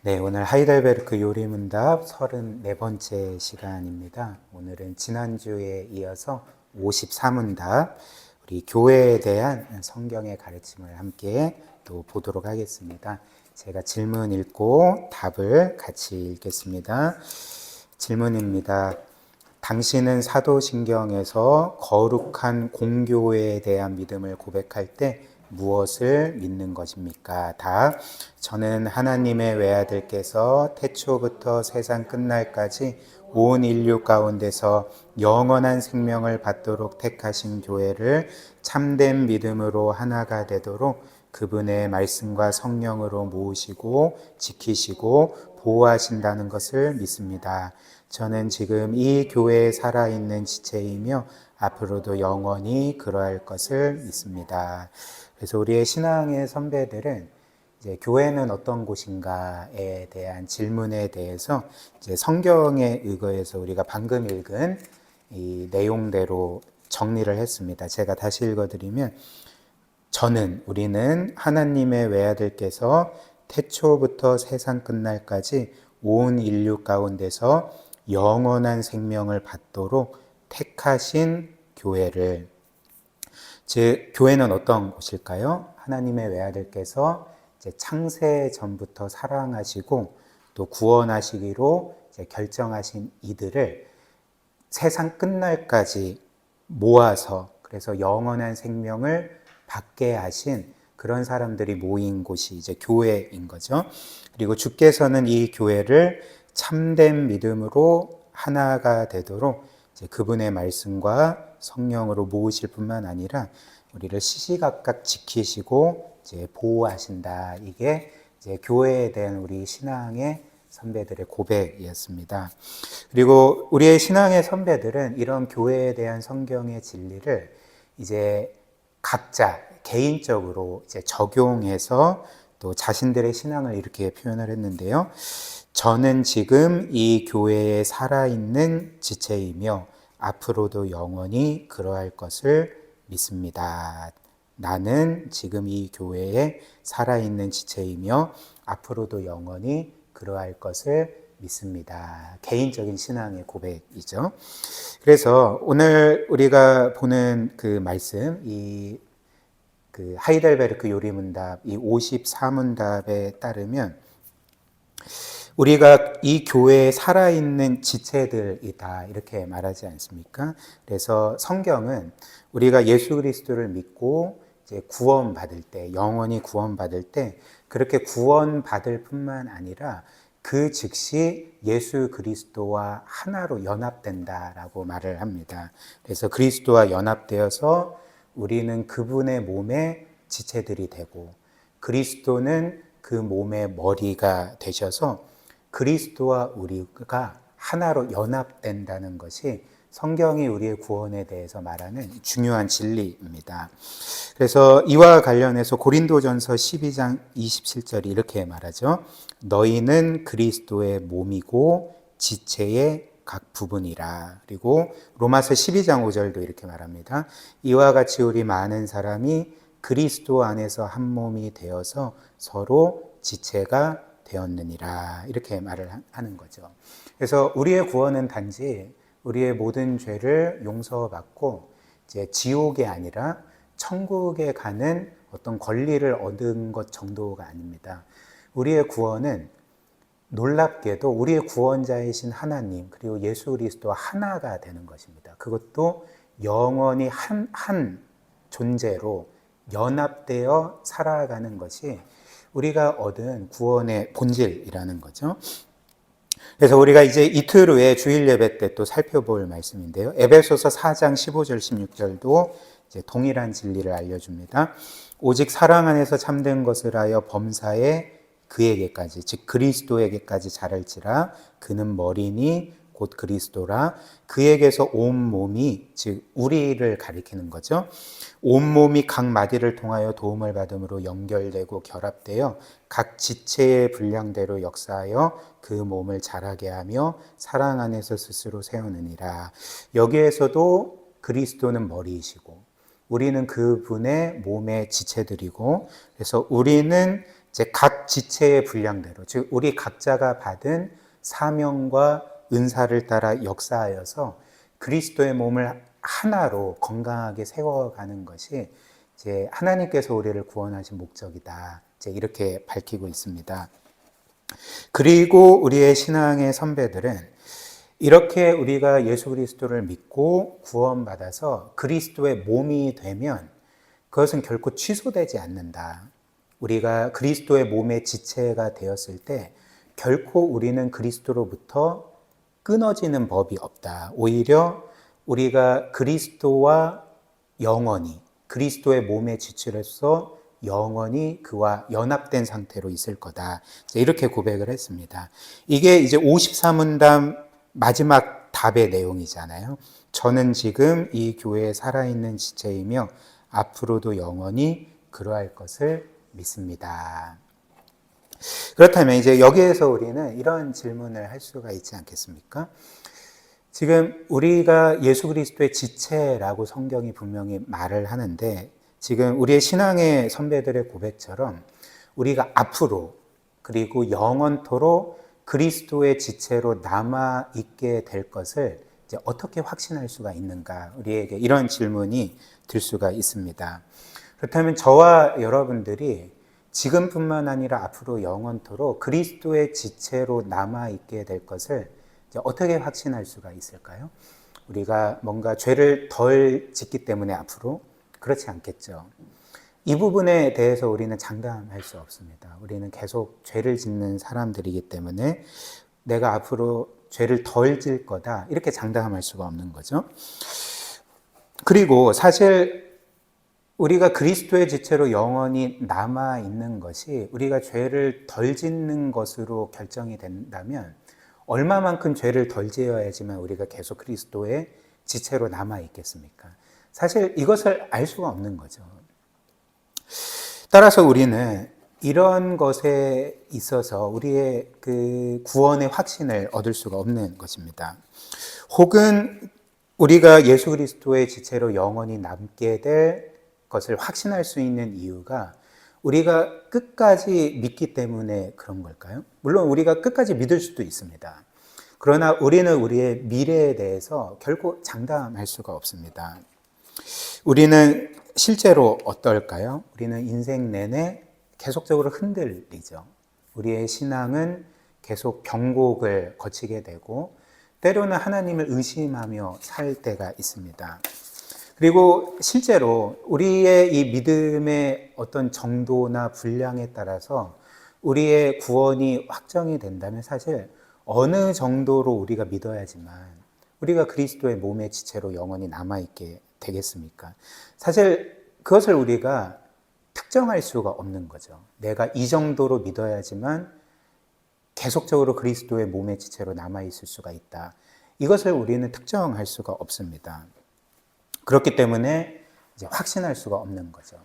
네, 오늘 하이델베르크 요리문답 34번째 시간입니다. 오늘은 지난주에 이어서 54문답, 우리 교회에 대한 성경의 가르침을 함께 또 보도록 하겠습니다. 제가 질문 읽고 답을 같이 읽겠습니다. 질문입니다. 당신은 사도신경에서 거룩한 공교회에 대한 믿음을 고백할 때 무엇을 믿는 것입니까? 답. 저는 하나님의 외아들께서 태초부터 세상 끝날까지 온 인류 가운데서 영원한 생명을 받도록 택하신 교회를 참된 믿음으로 하나가 되도록 그분의 말씀과 성령으로 모으시고 지키시고 보호하신다는 것을 믿습니다. 저는 지금 이 교회에 살아있는 지체이며 앞으로도 영원히 그러할 것을 믿습니다. 그래서 우리의 신앙의 선배들은 이제 교회는 어떤 곳인가에 대한 질문에 대해서 이제 성경에 의거해서 우리가 방금 읽은 이 내용대로 정리를 했습니다. 제가 다시 읽어드리면 우리는 하나님의 외아들께서 태초부터 세상 끝날까지 온 인류 가운데서 영원한 생명을 받도록 택하신 교회를, 즉 교회는 어떤 곳일까요? 하나님의 외아들께서 이제 창세 전부터 사랑하시고 또 구원하시기로 이제 결정하신 이들을 세상 끝날까지 모아서 그래서 영원한 생명을 받게 하신 그런 사람들이 모인 곳이 이제 교회인 거죠. 그리고 주께서는 이 교회를 참된 믿음으로 하나가 되도록 이제 그분의 말씀과 성령으로 모으실 뿐만 아니라 우리를 시시각각 지키시고 이제 보호하신다. 이게 이제 교회에 대한 우리 신앙의 선배들의 고백이었습니다. 그리고 우리의 신앙의 선배들은 이런 교회에 대한 성경의 진리를 이제 각자 개인적으로 이제 적용해서 또 자신들의 신앙을 이렇게 표현을 했는데요. 저는 지금 이 교회에 살아있는 지체이며 앞으로도 영원히 그러할 것을 믿습니다. 나는 지금 이 교회에 살아있는 지체이며 앞으로도 영원히 그러할 것을 믿습니다. 개인적인 신앙의 고백이죠. 그래서 오늘 우리가 보는 그 말씀, 그 하이델베르크 요리문답, 이 54문답에 따르면 우리가 이 교회에 살아있는 지체들이다 이렇게 말하지 않습니까? 그래서 성경은 우리가 예수 그리스도를 믿고 이제 구원받을 때, 영원히 구원받을 때 그렇게 구원받을 뿐만 아니라 그 즉시 예수 그리스도와 하나로 연합된다라고 말을 합니다. 그래서 그리스도와 연합되어서 우리는 그분의 몸의 지체들이 되고 그리스도는 그 몸의 머리가 되셔서 그리스도와 우리가 하나로 연합된다는 것이 성경이 우리의 구원에 대해서 말하는 중요한 진리입니다. 그래서 이와 관련해서 고린도전서 12장 27절이 이렇게 말하죠. 너희는 그리스도의 몸이고 지체의 각 부분이라. 그리고 로마서 12장 5절도 이렇게 말합니다. 이와 같이 우리 많은 사람이 그리스도 안에서 한 몸이 되어서 서로 지체가 되었느니라. 이렇게 말을 하는 거죠. 그래서 우리의 구원은 단지 우리의 모든 죄를 용서받고 이제 지옥이 아니라 천국에 가는 어떤 권리를 얻은 것 정도가 아닙니다. 우리의 구원은 놀랍게도 우리의 구원자이신 하나님 그리고 예수 그리스도와 하나가 되는 것입니다. 그것도 영원히 한 존재로 연합되어 살아가는 것이 우리가 얻은 구원의 본질이라는 거죠. 그래서 우리가 이제 이틀 후에 주일 예배 때 또 살펴볼 말씀인데요. 에베소서 4장 15절 16절도 이제 동일한 진리를 알려줍니다. 오직 사랑 안에서 참된 것을 하여 범사에 그에게까지 즉 그리스도에게까지 자랄지라 그는 머리니 곧 그리스도라 그에게서 온 몸이 즉 우리를 가리키는 거죠. 온 몸이 각 마디를 통하여 도움을 받음으로 연결되고 결합되어 각 지체의 분량대로 역사하여 그 몸을 자라게 하며 사랑 안에서 스스로 세우느니라. 여기에서도 그리스도는 머리이시고 우리는 그분의 몸의 지체들이고 그래서 우리는 이제 각 지체의 분량대로, 즉 우리 각자가 받은 사명과 은사를 따라 역사하여서 그리스도의 몸을 하나로 건강하게 세워가는 것이 이제 하나님께서 우리를 구원하신 목적이다. 이제 이렇게 밝히고 있습니다. 그리고 우리의 신앙의 선배들은 이렇게 우리가 예수 그리스도를 믿고 구원받아서 그리스도의 몸이 되면 그것은 결코 취소되지 않는다. 우리가 그리스도의 몸의 지체가 되었을 때 결코 우리는 그리스도로부터 끊어지는 법이 없다. 오히려 우리가 그리스도와 영원히, 그리스도의 몸의 지체로서 영원히 그와 연합된 상태로 있을 거다. 이렇게 고백을 했습니다. 이게 이제 54문답 마지막 답의 내용이잖아요. 저는 지금 이 교회에 살아있는 지체이며 앞으로도 영원히 그러할 것을 믿습니다. 그렇다면 이제 여기에서 우리는 이런 질문을 할 수가 있지 않겠습니까? 지금 우리가 예수 그리스도의 지체라고 성경이 분명히 말을 하는데 지금 우리의 신앙의 선배들의 고백처럼 우리가 앞으로 그리고 영원토록 그리스도의 지체로 남아있게 될 것을 이제 어떻게 확신할 수가 있는가? 우리에게 이런 질문이 들 수가 있습니다. 그렇다면 저와 여러분들이 지금뿐만 아니라 앞으로 영원토록 그리스도의 지체로 남아있게 될 것을 이제 어떻게 확신할 수가 있을까요? 우리가 뭔가 죄를 덜 짓기 때문에 앞으로 그렇지 않겠죠. 이 부분에 대해서 우리는 장담할 수 없습니다. 우리는 계속 죄를 짓는 사람들이기 때문에 내가 앞으로 죄를 덜 질 거다 이렇게 장담할 수가 없는 거죠. 그리고 사실 우리가 그리스도의 지체로 영원히 남아있는 것이 우리가 죄를 덜 짓는 것으로 결정이 된다면 얼마만큼 죄를 덜 지어야지만 우리가 계속 그리스도의 지체로 남아있겠습니까? 사실 이것을 알 수가 없는 거죠. 따라서 우리는 이런 것에 있어서 우리의 그 구원의 확신을 얻을 수가 없는 것입니다. 혹은 우리가 예수 그리스도의 지체로 영원히 남게 될 것을 확신할 수 있는 이유가 우리가 끝까지 믿기 때문에 그런 걸까요? 물론 우리가 끝까지 믿을 수도 있습니다. 그러나 우리는 우리의 미래에 대해서 결코 장담할 수가 없습니다. 우리는 실제로 어떨까요? 우리는 인생 내내 계속적으로 흔들리죠. 우리의 신앙은 계속 병곡을 거치게 되고 때로는 하나님을 의심하며 살 때가 있습니다. 그리고 실제로 우리의 이 믿음의 어떤 정도나 분량에 따라서 우리의 구원이 확정이 된다면 사실 어느 정도로 우리가 믿어야지만 우리가 그리스도의 몸의 지체로 영원히 남아있게 되겠습니까? 사실 그것을 우리가 특정할 수가 없는 거죠. 내가 이 정도로 믿어야지만 계속적으로 그리스도의 몸의 지체로 남아있을 수가 있다. 이것을 우리는 특정할 수가 없습니다. 그렇기 때문에 이제 확신할 수가 없는 거죠.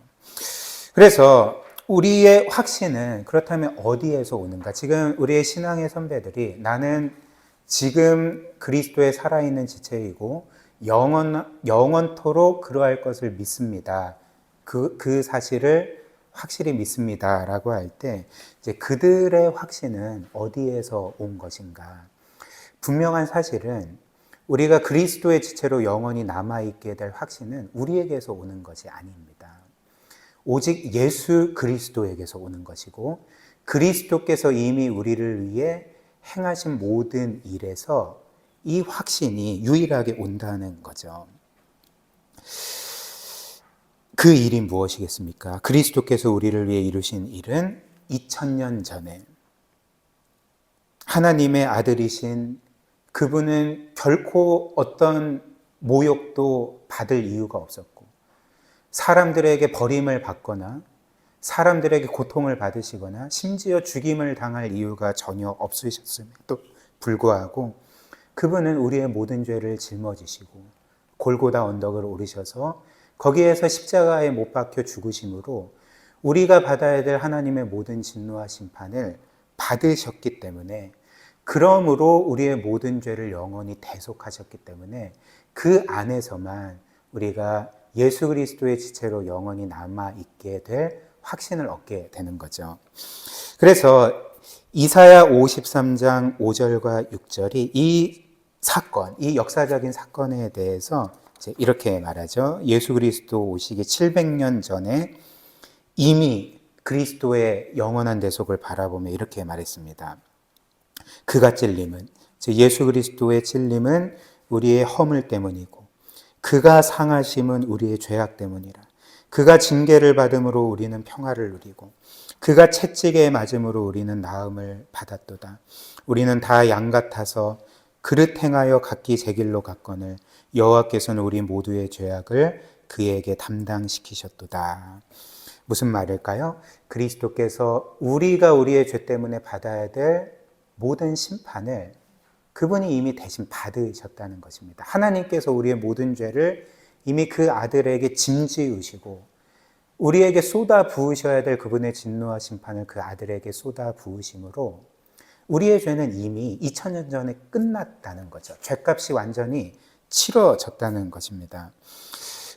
그래서 우리의 확신은 그렇다면 어디에서 오는가? 지금 우리의 신앙의 선배들이 나는 지금 그리스도에 살아있는 지체이고 영원토록 그러할 것을 믿습니다. 그 사실을 확실히 믿습니다. 라고 할 때 이제 그들의 확신은 어디에서 온 것인가? 분명한 사실은 우리가 그리스도의 지체로 영원히 남아있게 될 확신은 우리에게서 오는 것이 아닙니다. 오직 예수 그리스도에게서 오는 것이고 그리스도께서 이미 우리를 위해 행하신 모든 일에서 이 확신이 유일하게 온다는 거죠. 그 일이 무엇이겠습니까? 그리스도께서 우리를 위해 이루신 일은 2000년 전에 하나님의 아들이신 그분은 결코 어떤 모욕도 받을 이유가 없었고 사람들에게 버림을 받거나 사람들에게 고통을 받으시거나 심지어 죽임을 당할 이유가 전혀 없으셨음에도 불구하고 그분은 우리의 모든 죄를 짊어지시고 골고다 언덕을 오르셔서 거기에서 십자가에 못 박혀 죽으심으로 우리가 받아야 될 하나님의 모든 진노와 심판을 받으셨기 때문에 그러므로 우리의 모든 죄를 영원히 대속하셨기 때문에 그 안에서만 우리가 예수 그리스도의 지체로 영원히 남아있게 될 확신을 얻게 되는 거죠. 그래서 이사야 53장 5절과 6절이 이 사건, 이 역사적인 사건에 대해서 이제 이렇게 말하죠. 예수 그리스도 오시기 700년 전에 이미 그리스도의 영원한 대속을 바라보며 이렇게 말했습니다. 그가 찔림은, 즉 예수 그리스도의 찔림은 우리의 허물 때문이고 그가 상하심은 우리의 죄악 때문이라. 그가 징계를 받음으로 우리는 평화를 누리고 그가 채찍에 맞음으로 우리는 나음을 받았도다. 우리는 다 양 같아서 그릇 행하여 각기 제 길로 갔거늘 여호와께서는 우리 모두의 죄악을 그에게 담당시키셨도다. 무슨 말일까요? 그리스도께서 우리가 우리의 죄 때문에 받아야 될 모든 심판을 그분이 이미 대신 받으셨다는 것입니다. 하나님께서 우리의 모든 죄를 이미 그 아들에게 짐지으시고 우리에게 쏟아 부으셔야 될 그분의 진노와 심판을 그 아들에게 쏟아 부으심으로 우리의 죄는 이미 2000년 전에 끝났다는 거죠. 죄값이 완전히 치러졌다는 것입니다.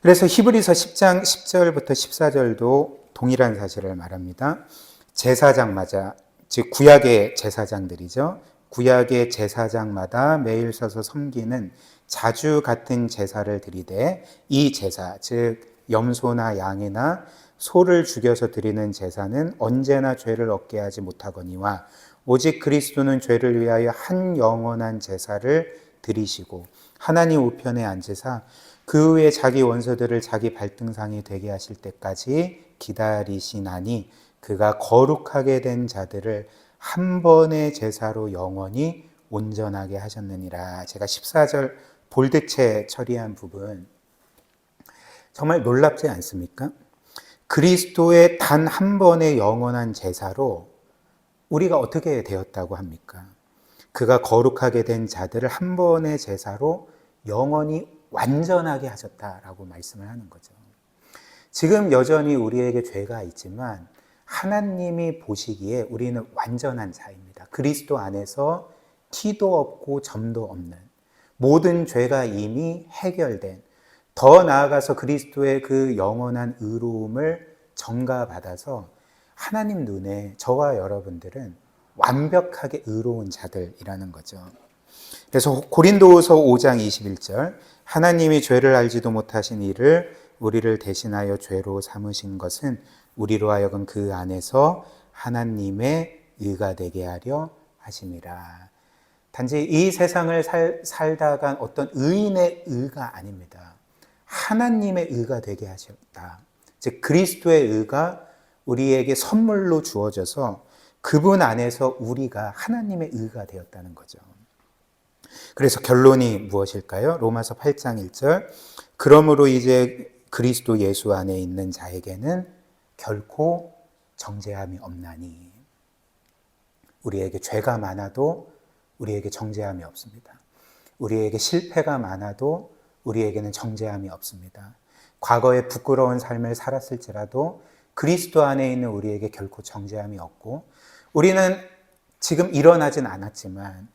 그래서 히브리서 10장 10절부터 14절도 동일한 사실을 말합니다. 제사장마다, 즉 구약의 제사장들이죠. 구약의 제사장마다 매일 서서 섬기는 자주 같은 제사를 드리되 이 제사, 즉 염소나 양이나 소를 죽여서 드리는 제사는 언제나 죄를 얻게 하지 못하거니와 오직 그리스도는 죄를 위하여 한 영원한 제사를 드리시고 하나님 우편에 앉으사 그 후에 자기 원수들을 자기 발등상이 되게 하실 때까지 기다리시나니 그가 거룩하게 된 자들을 한 번의 제사로 영원히 온전하게 하셨느니라. 제가 14절 볼드체 처리한 부분 정말 놀랍지 않습니까? 그리스도의 단 한 번의 영원한 제사로 우리가 어떻게 되었다고 합니까? 그가 거룩하게 된 자들을 한 번의 제사로 영원히 완전하게 하셨다라고 말씀을 하는 거죠. 지금 여전히 우리에게 죄가 있지만 하나님이 보시기에 우리는 완전한 자입니다. 그리스도 안에서 티도 없고 점도 없는 모든 죄가 이미 해결된, 더 나아가서 그리스도의 그 영원한 의로움을 전가받아서 하나님 눈에 저와 여러분들은 완벽하게 의로운 자들이라는 거죠. 그래서 고린도후서 5장 21절 하나님이 죄를 알지도 못하신 이를 우리를 대신하여 죄로 삼으신 것은 우리로 하여금 그 안에서 하나님의 의가 되게 하려 하심이라. 단지 이 세상을 살다간 어떤 의인의 의가 아닙니다. 하나님의 의가 되게 하셨다. 즉 그리스도의 의가 우리에게 선물로 주어져서 그분 안에서 우리가 하나님의 의가 되었다는 거죠. 그래서 결론이 무엇일까요? 로마서 8장 1절 그러므로 이제 그리스도 예수 안에 있는 자에게는 결코 정죄함이 없나니. 우리에게 죄가 많아도 우리에게 정죄함이 없습니다. 우리에게 실패가 많아도 우리에게는 정죄함이 없습니다. 과거에 부끄러운 삶을 살았을지라도 그리스도 안에 있는 우리에게 결코 정죄함이 없고 우리는 지금 일어나진 않았지만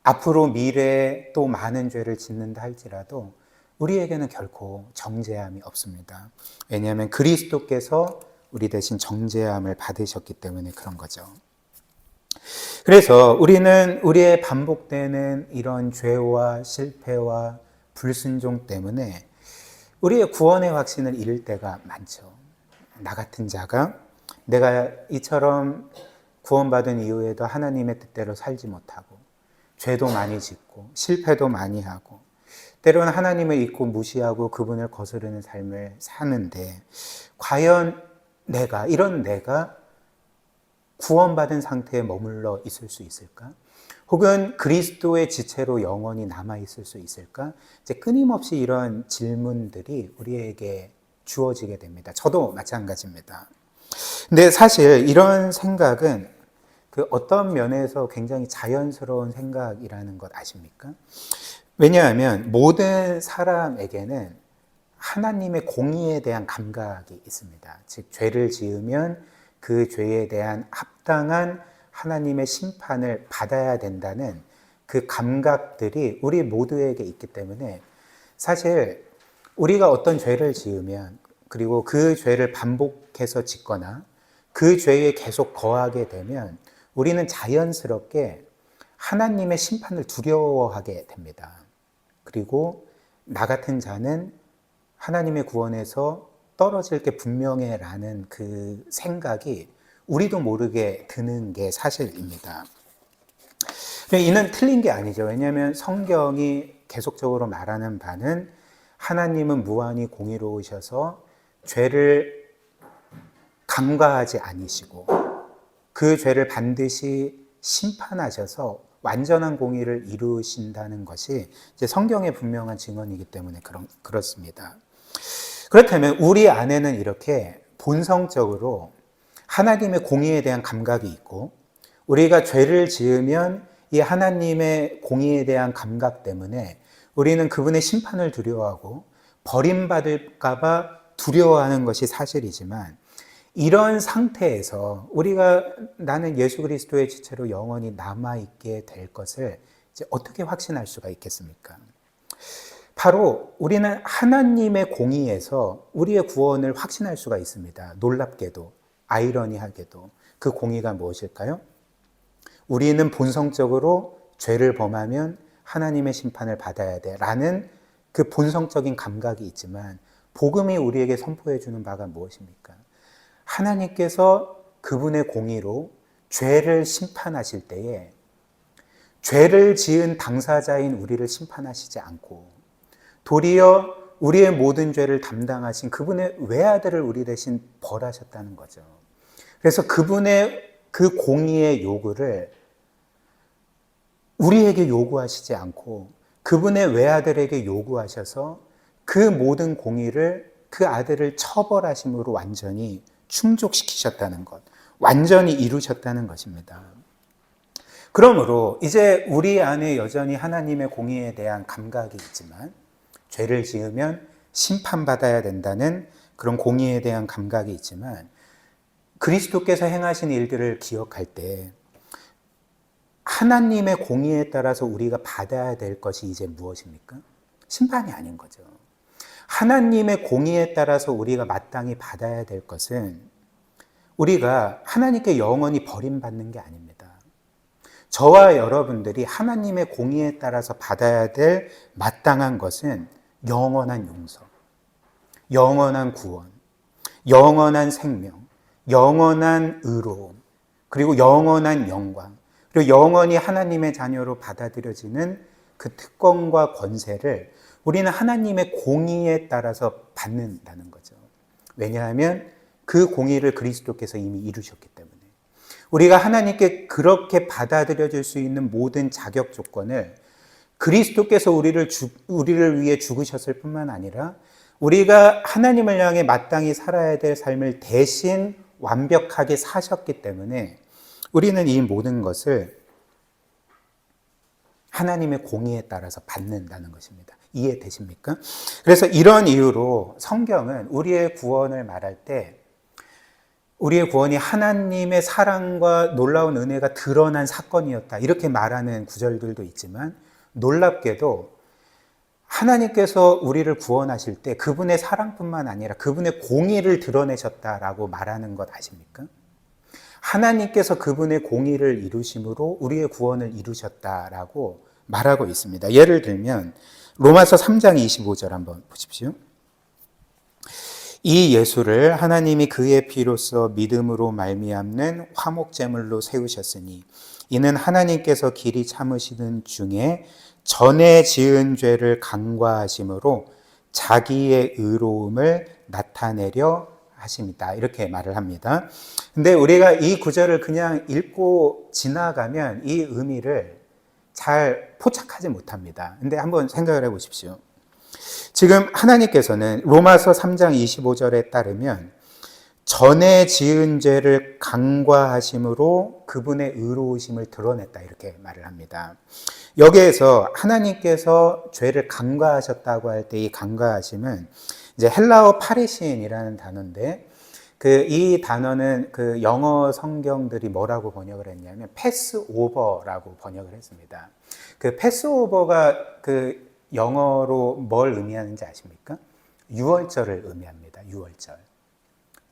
앞으로 미래에 또 많은 죄를 짓는다 할지라도 우리에게는 결코 정죄함이 없습니다. 왜냐하면 그리스도께서 우리 대신 정죄함을 받으셨기 때문에 그런 거죠. 그래서 우리는 우리의 반복되는 이런 죄와 실패와 불순종 때문에 우리의 구원의 확신을 잃을 때가 많죠. 나 같은 자가 내가 이처럼 구원받은 이후에도 하나님의 뜻대로 살지 못하고 죄도 많이 짓고 실패도 많이 하고 때로는 하나님을 잊고 무시하고 그분을 거스르는 삶을 사는데 과연 이런 내가 구원받은 상태에 머물러 있을 수 있을까? 혹은 그리스도의 지체로 영원히 남아있을 수 있을까? 이제 끊임없이 이런 질문들이 우리에게 주어지게 됩니다. 저도 마찬가지입니다. 근데 사실 이런 생각은 그 어떤 면에서 굉장히 자연스러운 생각이라는 것 아십니까? 왜냐하면 모든 사람에게는 하나님의 공의에 대한 감각이 있습니다. 즉 죄를 지으면 그 죄에 대한 합당한 하나님의 심판을 받아야 된다는 그 감각들이 우리 모두에게 있기 때문에 사실 우리가 어떤 죄를 지으면 그리고 그 죄를 반복해서 짓거나 그 죄에 계속 거하게 되면 우리는 자연스럽게 하나님의 심판을 두려워하게 됩니다. 그리고 나 같은 자는 하나님의 구원에서 떨어질 게 분명해라는 그 생각이 우리도 모르게 드는 게 사실입니다. 이는 틀린 게 아니죠. 왜냐하면 성경이 계속적으로 말하는 바는 하나님은 무한히 공의로우셔서 죄를 간과하지 아니시고 그 죄를 반드시 심판하셔서 완전한 공의를 이루신다는 것이 이제 성경의 분명한 증언이기 때문에 그렇습니다. 그렇다면 우리 안에는 이렇게 본성적으로 하나님의 공의에 대한 감각이 있고 우리가 죄를 지으면 이 하나님의 공의에 대한 감각 때문에 우리는 그분의 심판을 두려워하고 버림받을까 봐 두려워하는 것이 사실이지만 이런 상태에서 우리가 나는 예수 그리스도의 지체로 영원히 남아있게 될 것을 이제 어떻게 확신할 수가 있겠습니까? 바로 우리는 하나님의 공의에서 우리의 구원을 확신할 수가 있습니다. 놀랍게도, 아이러니하게도 그 공의가 무엇일까요? 우리는 본성적으로 죄를 범하면 하나님의 심판을 받아야 돼 라는 그 본성적인 감각이 있지만 복음이 우리에게 선포해 주는 바가 무엇입니까? 하나님께서 그분의 공의로 죄를 심판하실 때에 죄를 지은 당사자인 우리를 심판하시지 않고 도리어 우리의 모든 죄를 담당하신 그분의 외아들을 우리 대신 벌하셨다는 거죠. 그래서 그분의 그 공의의 요구를 우리에게 요구하시지 않고 그분의 외아들에게 요구하셔서 그 모든 공의를 그 아들을 처벌하심으로 완전히 충족시키셨다는 것, 완전히 이루셨다는 것입니다. 그러므로 이제 우리 안에 여전히 하나님의 공의에 대한 감각이 있지만 죄를 지으면 심판받아야 된다는 그런 공의에 대한 감각이 있지만 그리스도께서 행하신 일들을 기억할 때 하나님의 공의에 따라서 우리가 받아야 될 것이 이제 무엇입니까? 심판이 아닌 거죠. 하나님의 공의에 따라서 우리가 마땅히 받아야 될 것은 우리가 하나님께 영원히 버림받는 게 아닙니다. 저와 여러분들이 하나님의 공의에 따라서 받아야 될 마땅한 것은 영원한 용서, 영원한 구원, 영원한 생명, 영원한 의로움, 그리고 영원한 영광, 그리고 영원히 하나님의 자녀로 받아들여지는 그 특권과 권세를 우리는 하나님의 공의에 따라서 받는다는 거죠. 왜냐하면 그 공의를 그리스도께서 이미 이루셨기 때문에 우리가 하나님께 그렇게 받아들여질 수 있는 모든 자격 조건을 그리스도께서 우리를 위해 죽으셨을 뿐만 아니라 우리가 하나님을 향해 마땅히 살아야 될 삶을 대신 완벽하게 사셨기 때문에 우리는 이 모든 것을 하나님의 공의에 따라서 받는다는 것입니다. 이해되십니까? 그래서 이런 이유로 성경은 우리의 구원을 말할 때 우리의 구원이 하나님의 사랑과 놀라운 은혜가 드러난 사건이었다 이렇게 말하는 구절들도 있지만 놀랍게도 하나님께서 우리를 구원하실 때 그분의 사랑뿐만 아니라 그분의 공의를 드러내셨다라고 말하는 것 아십니까? 하나님께서 그분의 공의를 이루심으로 우리의 구원을 이루셨다라고 말하고 있습니다. 예를 들면 로마서 3장 25절 한번 보십시오. 이 예수를 하나님이 그의 피로써 믿음으로 말미암는 화목제물로 세우셨으니 이는 하나님께서 길이 참으시는 중에 전에 지은 죄를 간과하심으로 자기의 의로움을 나타내려 하십니다. 이렇게 말을 합니다. 근데 우리가 이 구절을 그냥 읽고 지나가면 이 의미를 잘 포착하지 못합니다. 근데 한번 생각을 해 보십시오. 지금 하나님께서는 로마서 3장 25절에 따르면 전에 지은 죄를 간과하심으로 그분의 의로우심을 드러냈다 이렇게 말을 합니다. 여기에서 하나님께서 죄를 간과하셨다고 할 때 이 간과하심은 이제 헬라어 파리신이라는 단어인데 이 단어는 그 영어 성경들이 뭐라고 번역을 했냐면 패스오버라고 번역을 했습니다. 그 패스오버가 그 영어로 뭘 의미하는지 아십니까? 유월절을 의미합니다. 유월절.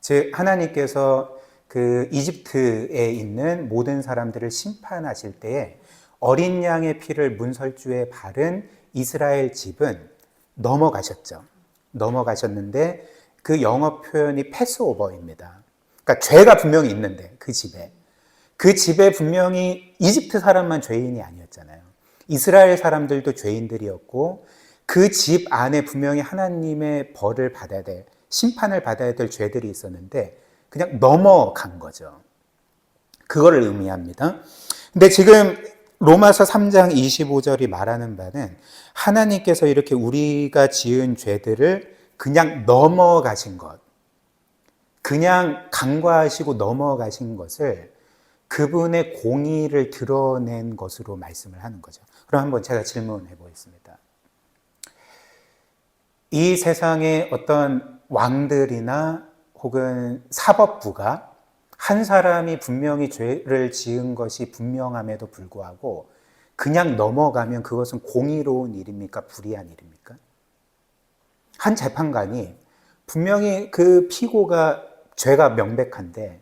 즉 하나님께서 그 이집트에 있는 모든 사람들을 심판하실 때에 어린 양의 피를 문설주에 바른 이스라엘 집은 넘어가셨죠. 넘어가셨는데 그 영어 표현이 패스오버입니다. 그러니까 죄가 분명히 있는데 그 집에 분명히 이집트 사람만 죄인이 아니었잖아요. 이스라엘 사람들도 죄인들이었고 그 집 안에 분명히 하나님의 벌을 받아야 될, 심판을 받아야 될 죄들이 있었는데 그냥 넘어간 거죠. 그거를 의미합니다. 근데 지금 로마서 3장 25절이 말하는 바는 하나님께서 이렇게 우리가 지은 죄들을 그냥 넘어가신 것, 그냥 간과하시고 넘어가신 것을 그분의 공의를 드러낸 것으로 말씀을 하는 거죠. 그럼 한번 제가 질문해 보겠습니다. 이 세상의 어떤 왕들이나 혹은 사법부가 한 사람이 분명히 죄를 지은 것이 분명함에도 불구하고 그냥 넘어가면 그것은 공의로운 일입니까? 불의한 일입니까? 한 재판관이 분명히 그 피고가 죄가 명백한데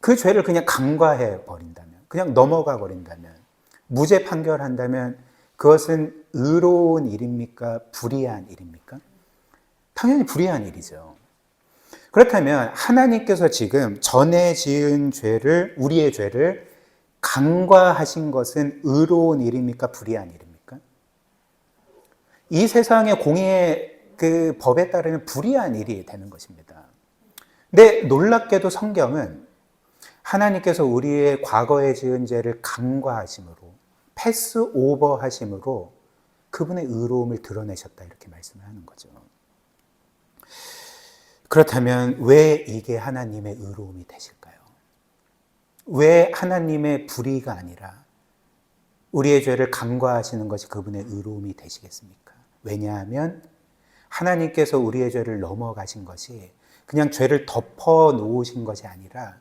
그 죄를 그냥 간과해 버린다면, 그냥 넘어가 버린다면, 무죄 판결한다면 그것은 의로운 일입니까? 불의한 일입니까? 당연히 불의한 일이죠. 그렇다면 하나님께서 지금 전에 지은 죄를, 우리의 죄를 간과하신 것은 의로운 일입니까? 불의한 일입니까? 이 세상의 공의의 그 법에 따르면 불의한 일이 되는 것입니다. 근데 놀랍게도 성경은 하나님께서 우리의 과거에 지은 죄를 간과하심으로, 패스오버 하심으로 그분의 의로움을 드러내셨다 이렇게 말씀을 하는 거죠. 그렇다면 왜 이게 하나님의 의로움이 되실까요? 왜 하나님의 불의가 아니라 우리의 죄를 간과하시는 것이 그분의 의로움이 되시겠습니까? 왜냐하면 하나님께서 우리의 죄를 넘어가신 것이 그냥 죄를 덮어 놓으신 것이 아니라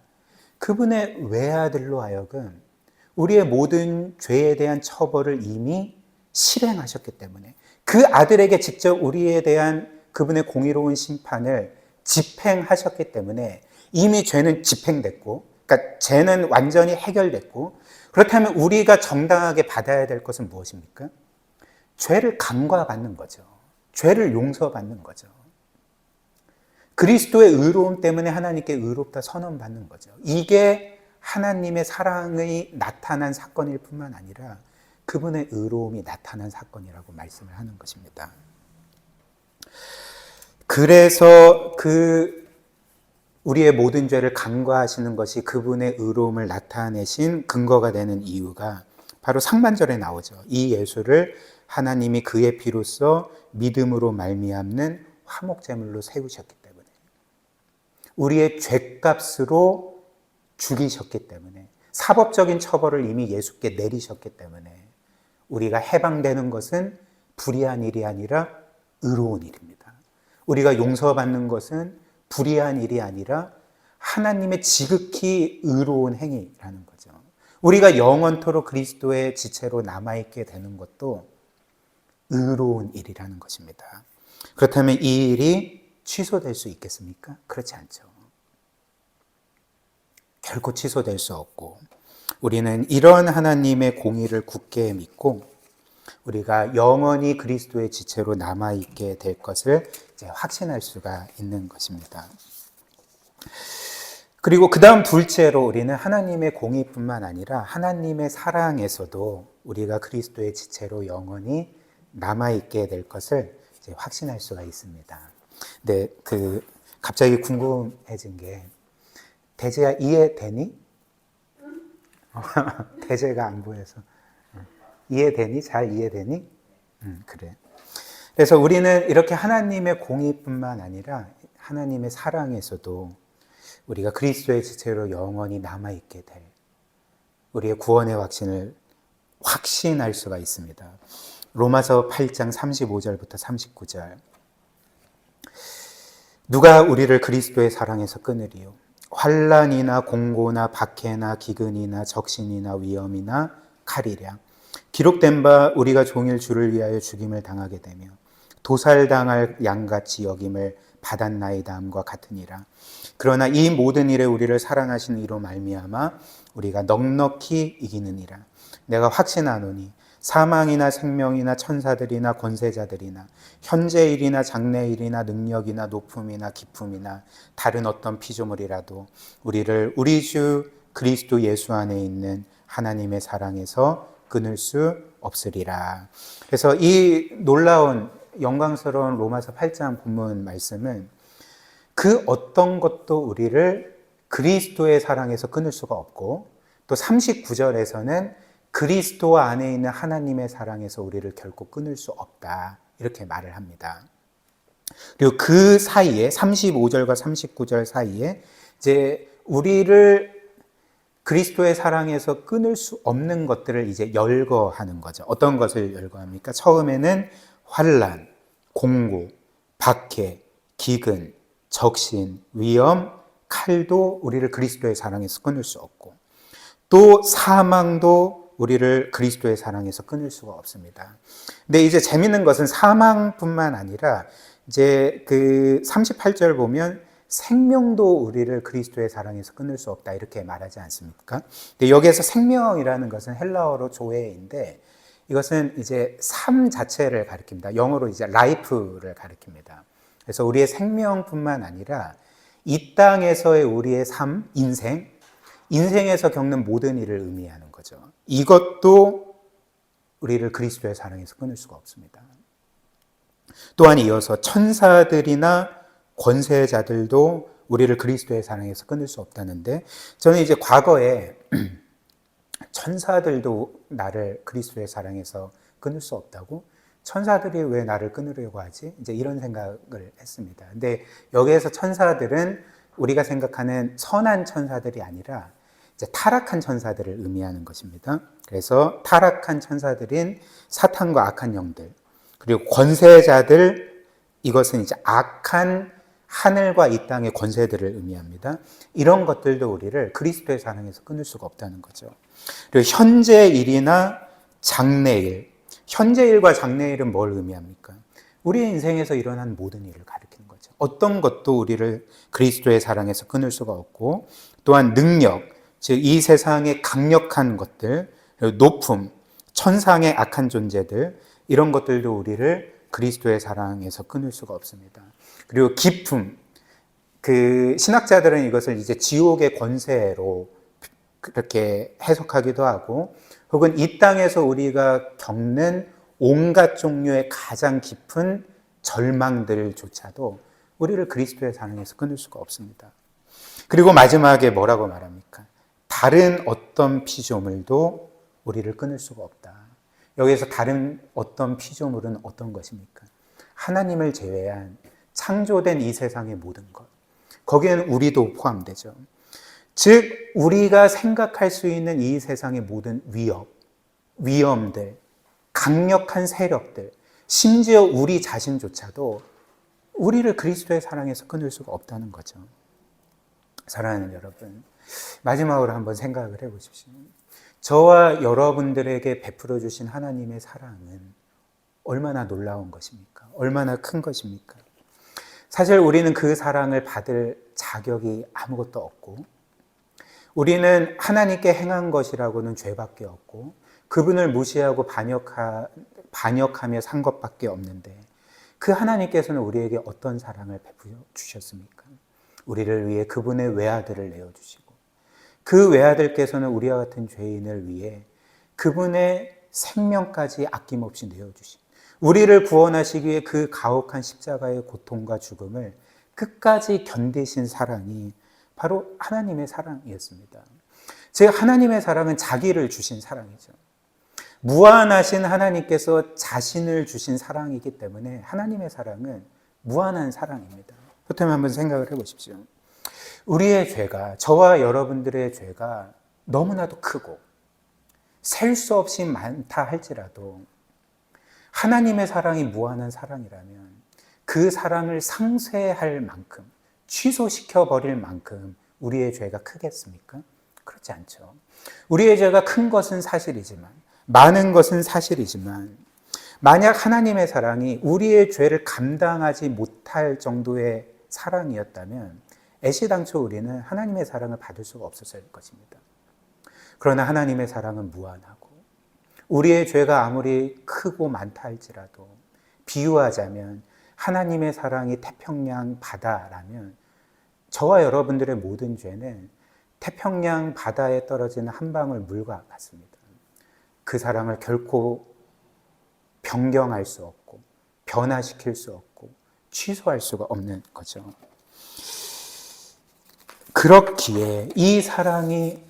그분의 외아들로 하여금 우리의 모든 죄에 대한 처벌을 이미 실행하셨기 때문에 그 아들에게 직접 우리에 대한 그분의 공의로운 심판을 집행하셨기 때문에 이미 죄는 집행됐고, 그러니까 죄는 완전히 해결됐고, 그렇다면 우리가 정당하게 받아야 될 것은 무엇입니까? 죄를 간과받는 거죠. 죄를 용서받는 거죠. 그리스도의 의로움 때문에 하나님께 의롭다 선언받는 거죠. 이게 하나님의 사랑이 나타난 사건일 뿐만 아니라 그분의 의로움이 나타난 사건이라고 말씀을 하는 것입니다. 그래서 우리의 모든 죄를 간과하시는 것이 그분의 의로움을 나타내신 근거가 되는 이유가 바로 상반절에 나오죠. 이 예수를 하나님이 그의 피로써 믿음으로 말미암는 화목제물로 세우셨기 때문에, 우리의 죄값으로 죽이셨기 때문에, 사법적인 처벌을 이미 예수께 내리셨기 때문에 우리가 해방되는 것은 불의한 일이 아니라 의로운 일입니다. 우리가 용서받는 것은 불의한 일이 아니라 하나님의 지극히 의로운 행위라는 거죠. 우리가 영원토록 그리스도의 지체로 남아있게 되는 것도 의로운 일이라는 것입니다. 그렇다면 이 일이 취소될 수 있겠습니까? 그렇지 않죠. 결코 취소될 수 없고, 우리는 이런 하나님의 공의를 굳게 믿고 우리가 영원히 그리스도의 지체로 남아있게 될 것을 이제 확신할 수가 있는 것입니다. 그리고 그 다음 둘째로 우리는 하나님의 공의뿐만 아니라 하나님의 사랑에서도 우리가 그리스도의 지체로 영원히 남아있게 될 것을 이제 확신할 수가 있습니다. 근데 갑자기 궁금해진 게, 대재야 이해되니? 대재가 안 보여서. 이해되니? 잘 이해되니? 그래. 그래서 우리는 이렇게 하나님의 공의뿐만 아니라 하나님의 사랑에서도 우리가 그리스도의 지체로 영원히 남아있게 될 우리의 구원의 확신을 확신할 수가 있습니다. 로마서 8장 35절부터 39절. 누가 우리를 그리스도의 사랑에서 끊으리요? 환난이나 공고나 박해나 기근이나 적신이나 위험이나 칼이랴. 기록된 바 우리가 종일 주를 위하여 죽임을 당하게 되며 도살당할 양같이 여김을 받았나이다함과 같으니라. 그러나 이 모든 일에 우리를 사랑하시는 이로 말미암아 우리가 넉넉히 이기느니라. 내가 확신하노니 사망이나 생명이나 천사들이나 권세자들이나 현재일이나 장래일이나 능력이나 높음이나 기품이나 다른 어떤 피조물이라도 우리를 우리 주 그리스도 예수 안에 있는 하나님의 사랑에서 끊을 수 없으리라. 그래서 이 놀라운 영광스러운 로마서 8장 본문 말씀은 그 어떤 것도 우리를 그리스도의 사랑에서 끊을 수가 없고, 또 39절에서는 그리스도 안에 있는 하나님의 사랑에서 우리를 결코 끊을 수 없다, 이렇게 말을 합니다. 그리고 그 사이에 35절과 39절 사이에 이제 우리를 그리스도의 사랑에서 끊을 수 없는 것들을 이제 열거하는 거죠. 어떤 것을 열거합니까? 처음에는 환난, 공고, 박해, 기근, 적신, 위험, 칼도 우리를 그리스도의 사랑에서 끊을 수 없고, 또 사망도 우리를 그리스도의 사랑에서 끊을 수가 없습니다. 근데 이제 재밌는 것은 사망뿐만 아니라 이제 그 38절 보면 생명도 우리를 그리스도의 사랑에서 끊을 수 없다, 이렇게 말하지 않습니까? 근데 여기에서 생명이라는 것은 헬라어로 조에인데, 이것은 이제 삶 자체를 가리킵니다. 영어로 이제 life를 가리킵니다. 그래서 우리의 생명뿐만 아니라 이 땅에서의 우리의 삶, 인생에서 겪는 모든 일을 의미하는 거죠. 이것도 우리를 그리스도의 사랑에서 끊을 수가 없습니다. 또한 이어서 천사들이나 권세자들도 우리를 그리스도의 사랑에서 끊을 수 없다는데, 저는 이제 과거에 천사들도 나를 그리스도의 사랑에서 끊을 수 없다고? 천사들이 왜 나를 끊으려고 하지? 이제 이런 생각을 했습니다. 근데 여기에서 천사들은 우리가 생각하는 선한 천사들이 아니라 이제 타락한 천사들을 의미하는 것입니다. 그래서 타락한 천사들인 사탄과 악한 영들, 그리고 권세자들, 이것은 이제 악한 하늘과 이 땅의 권세들을 의미합니다. 이런 것들도 우리를 그리스도의 사랑에서 끊을 수가 없다는 거죠. 그리고 현재일이나 장래일, 현재일과 장래일은 뭘 의미합니까? 우리의 인생에서 일어난 모든 일을 가리키는 거죠. 어떤 것도 우리를 그리스도의 사랑에서 끊을 수가 없고, 또한 능력, 즉 이 세상의 강력한 것들, 높음, 천상의 악한 존재들, 이런 것들도 우리를 그리스도의 사랑에서 끊을 수가 없습니다. 그리고 기쁨, 그 신학자들은 이것을 이제 지옥의 권세로 그렇게 해석하기도 하고, 혹은 이 땅에서 우리가 겪는 온갖 종류의 가장 깊은 절망들조차도 우리를 그리스도의 사랑에서 끊을 수가 없습니다. 그리고 마지막에 뭐라고 말합니까? 다른 어떤 피조물도 우리를 끊을 수가 없다. 여기에서 다른 어떤 피조물은 어떤 것입니까? 하나님을 제외한 창조된 이 세상의 모든 것, 거기에는 우리도 포함되죠. 즉 우리가 생각할 수 있는 이 세상의 모든 위험들, 강력한 세력들, 심지어 우리 자신조차도 우리를 그리스도의 사랑에서 끊을 수가 없다는 거죠. 사랑하는 여러분, 마지막으로 한번 생각을 해보십시오. 저와 여러분들에게 베풀어 주신 하나님의 사랑은 얼마나 놀라운 것입니까? 얼마나 큰 것입니까? 사실 우리는 그 사랑을 받을 자격이 아무것도 없고, 우리는 하나님께 행한 것이라고는 죄밖에 없고, 그분을 무시하고 반역하며 산 것밖에 없는데, 그 하나님께서는 우리에게 어떤 사랑을 베풀어 주셨습니까? 우리를 위해 그분의 외아들을 내어주시고, 그 외아들께서는 우리와 같은 죄인을 위해 그분의 생명까지 아낌없이 내어주신, 우리를 구원하시기 위해 그 가혹한 십자가의 고통과 죽음을 끝까지 견디신 사랑이 바로 하나님의 사랑이었습니다. 즉 하나님의 사랑은 자기를 주신 사랑이죠. 무한하신 하나님께서 자신을 주신 사랑이기 때문에 하나님의 사랑은 무한한 사랑입니다. 그렇다면 한번 생각을 해보십시오. 우리의 죄가, 저와 여러분들의 죄가 너무나도 크고 셀 수 없이 많다 할지라도 하나님의 사랑이 무한한 사랑이라면 그 사랑을 상쇄할 만큼, 취소시켜 버릴 만큼 우리의 죄가 크겠습니까? 그렇지 않죠. 우리의 죄가 큰 것은 사실이지만, 많은 것은 사실이지만, 만약 하나님의 사랑이 우리의 죄를 감당하지 못할 정도의 사랑이었다면 애시당초 우리는 하나님의 사랑을 받을 수가 없었을 것입니다. 그러나 하나님의 사랑은 무한하고 우리의 죄가 아무리 크고 많다 할지라도 비유하자면 하나님의 사랑이 태평양 바다라면 저와 여러분들의 모든 죄는 태평양 바다에 떨어지는 한 방울 물과 같습니다. 그 사랑을 결코 변경할 수 없고 변화시킬 수 없고 취소할 수가 없는 거죠. 그렇기에 이 사랑이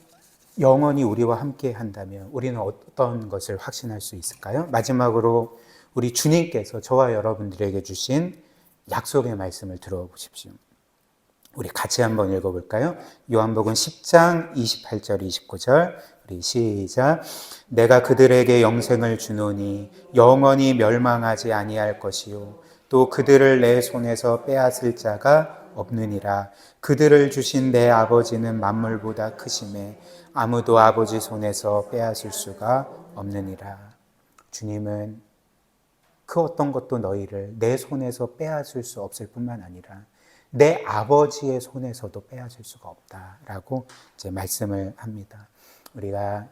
영원히 우리와 함께 한다면 우리는 어떤 것을 확신할 수 있을까요? 마지막으로 우리 주님께서 저와 여러분들에게 주신 약속의 말씀을 들어보십시오. 우리 같이 한번 읽어볼까요? 요한복음 10장 28절 29절 우리 시작. 내가 그들에게 영생을 주노니 영원히 멸망하지 아니할 것이요 또 그들을 내 손에서 빼앗을 자가 없느니라. 그들을 주신 내 아버지는 만물보다 크심에 아무도 아버지 손에서 빼앗을 수가 없느니라. 주님은 그 어떤 것도 너희를 내 손에서 빼앗을 수 없을 뿐만 아니라 내 아버지의 손에서도 빼앗을 수가 없다라고 이제 말씀을 합니다. 우리가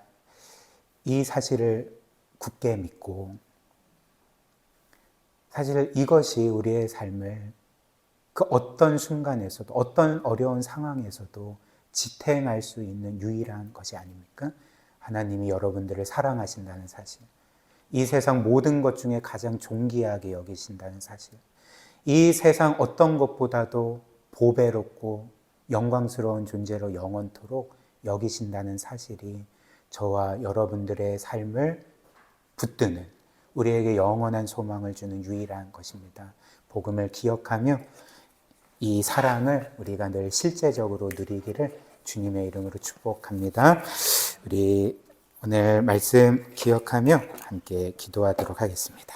이 사실을 굳게 믿고 사실 이것이 우리의 삶을 그 어떤 순간에서도 어떤 어려운 상황에서도 지탱할 수 있는 유일한 것이 아닙니까? 하나님이 여러분들을 사랑하신다는 사실, 이 세상 모든 것 중에 가장 존귀하게 여기신다는 사실, 이 세상 어떤 것보다도 보배롭고 영광스러운 존재로 영원토록 여기신다는 사실이 저와 여러분들의 삶을 붙드는 우리에게 영원한 소망을 주는 유일한 것입니다. 복음을 기억하며 이 사랑을 우리가 늘 실제적으로 누리기를 주님의 이름으로 축복합니다. 우리 오늘 말씀 기억하며 함께 기도하도록 하겠습니다.